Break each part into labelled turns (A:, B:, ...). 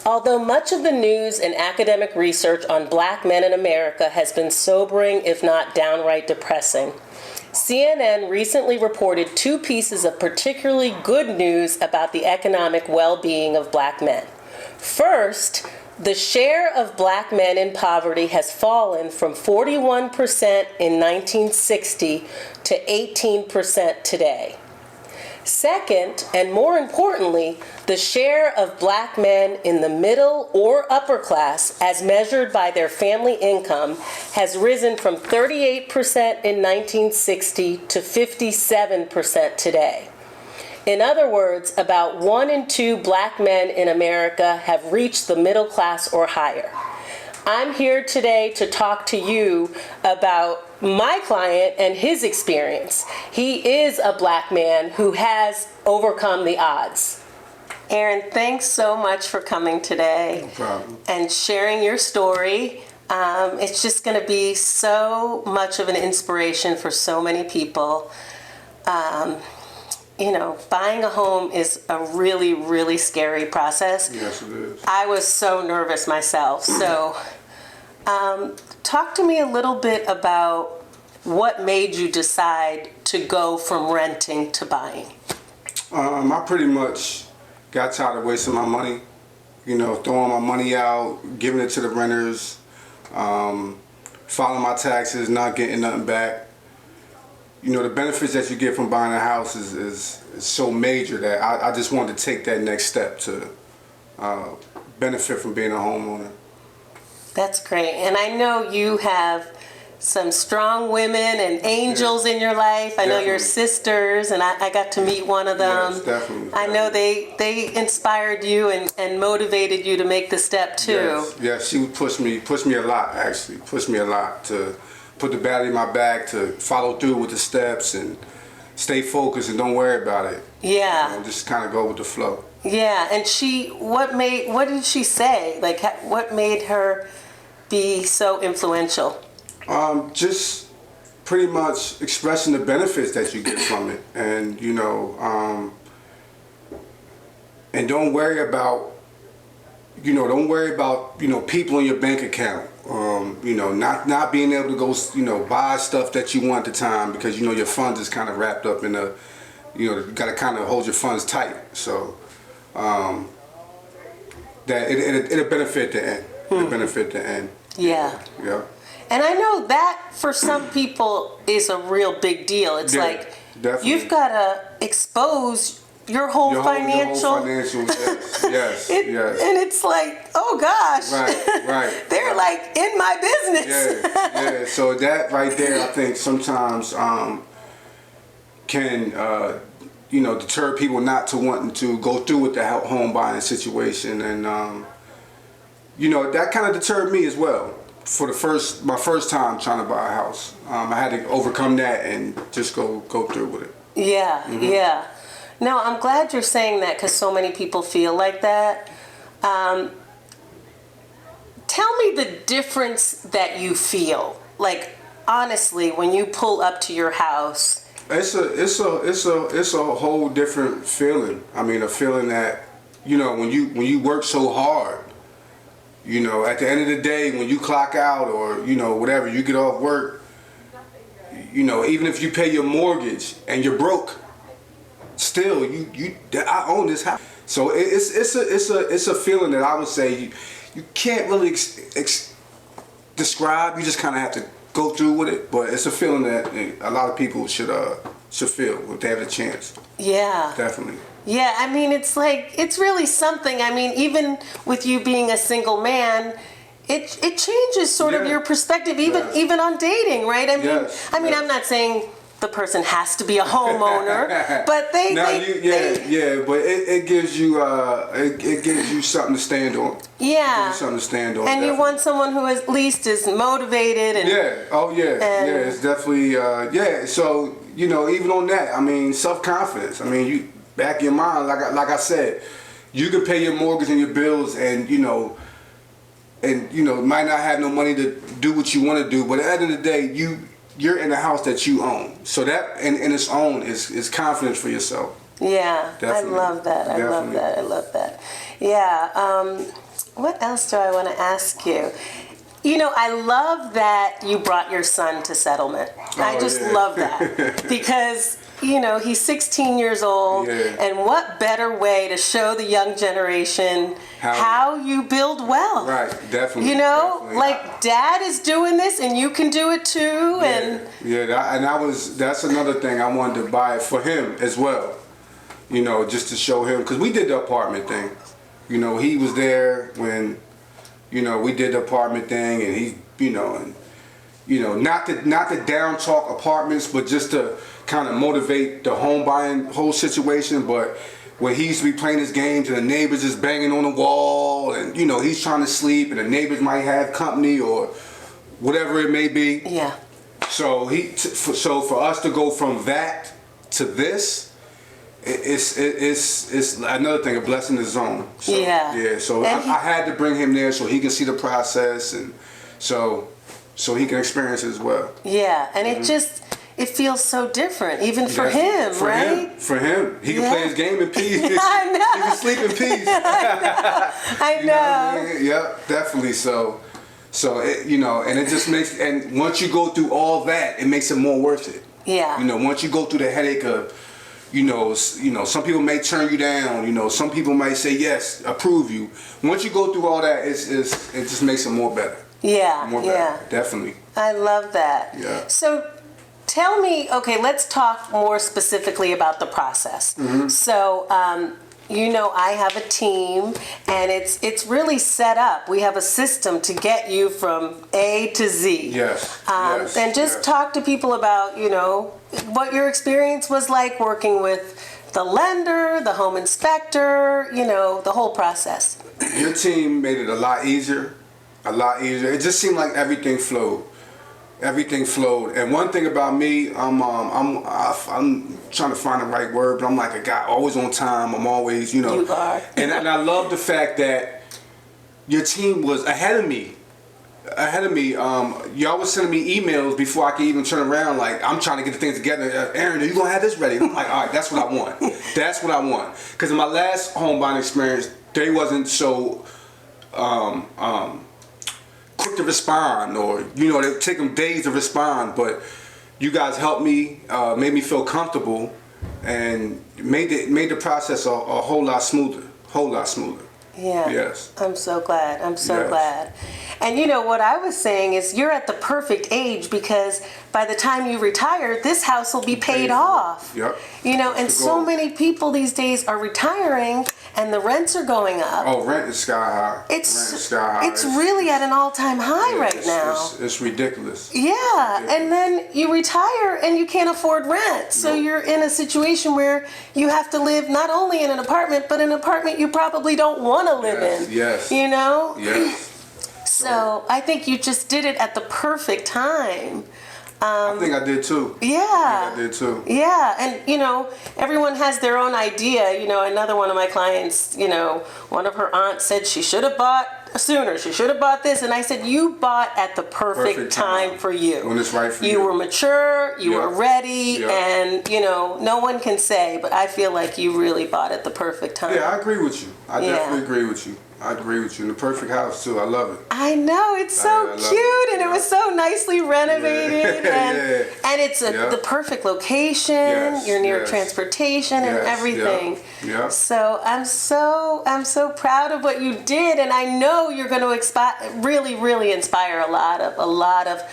A: Although much of the news and academic research on Black men in America has been sobering, if not downright depressing, CNN recently reported two pieces of particularly good news about the economic well-being of Black men. First, the share of Black men in poverty has fallen from 41% in 1960 to 18% today. Second, and more importantly, the share of Black men in the middle or upper class, as measured by their family income, has risen from 38% in 1960 to 57% today. In other words, about 1 in 2 Black men in America have reached the middle class or higher. I'm here today to talk to you about my client and his experience. He is a Black man who has overcome the odds. Aaron, thanks so much for coming today.
B: No problem.
A: And sharing your story. It's just going to be so much of an inspiration for so many people. Buying a home is a really, really scary process.
B: Yes, it is.
A: I was so nervous myself. So talk to me a little bit about what made you decide to go from renting to buying.
B: I pretty much got tired of wasting my money, throwing my money out, giving it to the renters, filing my taxes, not getting nothing back. The benefits that you get from buying a house is so major that I just wanted to take that next step to benefit from being a homeowner.
A: That's great. And I know you have some strong women and angels in your life. I know your sisters, and I got to meet one of them.
B: Yes, definitely.
A: I know they inspired you and motivated you to make the step too.
B: Yes, she would push me a lot, actually. Pushed me a lot to put the battery in my back, to follow through with the steps and stay focused and don't worry about it.
A: Yeah.
B: Just kind of go with the flow.
A: Yeah, and what did she say? Like, what made her be so influential?
B: Just pretty much expressing the benefits that you get from it, and and don't worry about people in your bank account. Not being able to go buy stuff that you want at the time because your funds is kind of wrapped up in you got to kind of hold your funds tight. So that it'll benefit the end. It'll benefit the end.
A: Yeah.
B: Yeah.
A: And I know that for some people is a real big deal. It's like
B: definitely.
A: You've got to expose your whole financial.
B: Yes, yes.
A: And it's like, oh gosh.
B: Right.
A: They're like in my business.
B: Yeah. So that right there, I think sometimes can deter people not to wanting to go through with the home buying situation, and that kind of deterred me as well. For my first time trying to buy a house, I had to overcome that and just go through with it.
A: Yeah, yeah. No, I'm glad you're saying that because so many people feel like that. Tell me the difference that you feel. Like, honestly, when you pull up to your house.
B: It's a whole different feeling. I mean, a feeling that when you work so hard. At the end of the day, when you clock out or, whatever, you get off work, even if you pay your mortgage and you're broke, still, I own this house. So it's a feeling that I would say you can't really describe. You just kind of have to go through with it. But it's a feeling that a lot of people should feel if they have the chance.
A: Yeah.
B: Definitely.
A: Yeah, I mean, it's really something. I mean, even with you being a single man, it changes sort of your perspective, even on dating, right? I mean, I'm not saying the person has to be a homeowner, but but it gives you something to stand on. Yeah.
B: Something to stand on.
A: And
B: definitely.
A: You want someone who at least is motivated and
B: it's definitely So even on that, I mean, self-confidence. I mean, you. Back in your mind, like I said, you can pay your mortgage and your bills, and might not have no money to do what you want to do, but at the end of the day, you're in a house that you own. So that in its own is confidence for yourself.
A: Yeah, definitely. I love that. I love that. Yeah. What else do I want to ask you? You know, I love that you brought your son to settlement. I just love that because, you know, he's 16 years old, and what better way to show the young generation how you build wealth?
B: Right, definitely.
A: You know,
B: definitely.
A: like Dad is doing this, and you can do it too.
B: That's another thing I wanted to buy it for him as well. You know, just to show him, because we did the apartment thing. You know, he was there when, you know, we did the apartment thing, and he, not to down talk apartments, but just to kind of motivate the home buying whole situation. But when he used to be playing his games and the neighbors is banging on the wall, and, you know, he's trying to sleep, and the neighbors might have company or whatever it may be.
A: Yeah.
B: So so for us to go from that to this, it's another thing, a blessing in his own. So, yeah. So I had to bring him there so he can see the process, and so he can experience it as well.
A: Yeah, and it feels so different, even for him, right?
B: For him, he can play his game in peace.
A: I know.
B: He can sleep in peace.
A: I know.
B: You know what I mean? Yep, definitely. So and it just makes, and once you go through all that, it makes it more worth it.
A: Yeah.
B: You know, once you go through the headache of, some people may turn you down. Some people might say yes, approve you. Once you go through all that, it just makes it more better.
A: Yeah.
B: More better, definitely.
A: I love that.
B: Yeah.
A: So tell me, okay, let's talk more specifically about the process.
B: Mm-hmm.
A: So, I have a team, and it's really set up. We have a system to get you from A to Z.
B: Yes.
A: And just talk to people about, what your experience was like working with the lender, the home inspector, the whole process.
B: Your team made it a lot easier. It just seemed like everything flowed. And one thing about me, I'm trying to find the right word, but I'm like a guy, always on time. I'm always,
A: You are.
B: and I love the fact that your team was ahead of me. Y'all was sending me emails before I could even turn around. Like, I'm trying to get the things together. Aaron, are you gonna have this ready? I'm like, all right, that's what I want. Because in my last home buying experience, they wasn't so quick to respond, or it take them days to respond. But you guys helped me, made me feel comfortable, and made the process a whole lot smoother.
A: Yeah.
B: Yes.
A: I'm so glad. Glad. And what I was saying is you're at the perfect age, because by the time you retire, this house will be paid off.
B: Yep.
A: And so many people these days are retiring, and the rents are going up.
B: Oh, rent is sky high.
A: It's really at an all-time high right now.
B: It's ridiculous.
A: Yeah, and then you retire and you can't afford rent. So you're in a situation where you have to live not only in an apartment, but an apartment you probably don't want to live in.
B: Yes. Yes.
A: So I think you just did it at the perfect time.
B: I think I did too.
A: Yeah.
B: Yeah,
A: and everyone has their own idea. Another one of my clients, one of her aunts said she should have bought sooner. She should have bought this, and I said, you bought at the perfect time for you.
B: When it's right for you.
A: You were mature, you were ready, and no one can say, but I feel like you really bought at the perfect time.
B: Yeah, I agree with you. I definitely agree with you. I agree with you. In the perfect house too. I love it.
A: I know, it's so cute, and it was so nicely renovated, and it's the perfect location. You're near transportation and everything.
B: Yeah.
A: So I'm so proud of what you did, and I know you're going to really inspire a lot of.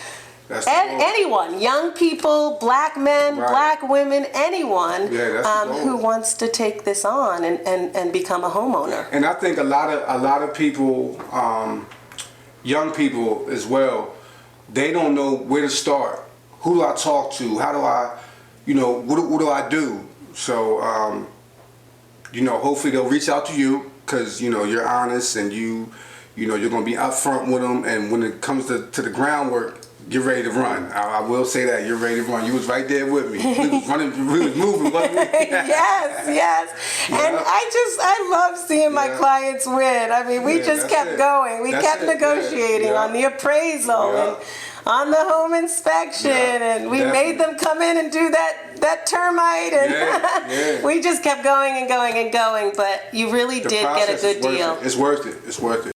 A: Anyone, young people, black men, black women, anyone who wants to take this on and become a homeowner.
B: And I think a lot of people, young people as well, they don't know where to start. Who do I talk to? How do I, what do I do? So, hopefully they'll reach out to you, because you're honest, and you're going to be upfront with them. And when it comes to the groundwork, you're ready to run. I will say that you're ready to run. You was right there with me. We was running. We was moving, wasn't we?
A: Yes. Yeah. And I love seeing my clients win. I mean, we just kept going. We kept negotiating on the appraisal and on the home inspection, and we made them come in and do that termite, and we just kept going and going and going. But you really did get a good deal.
B: It's worth it.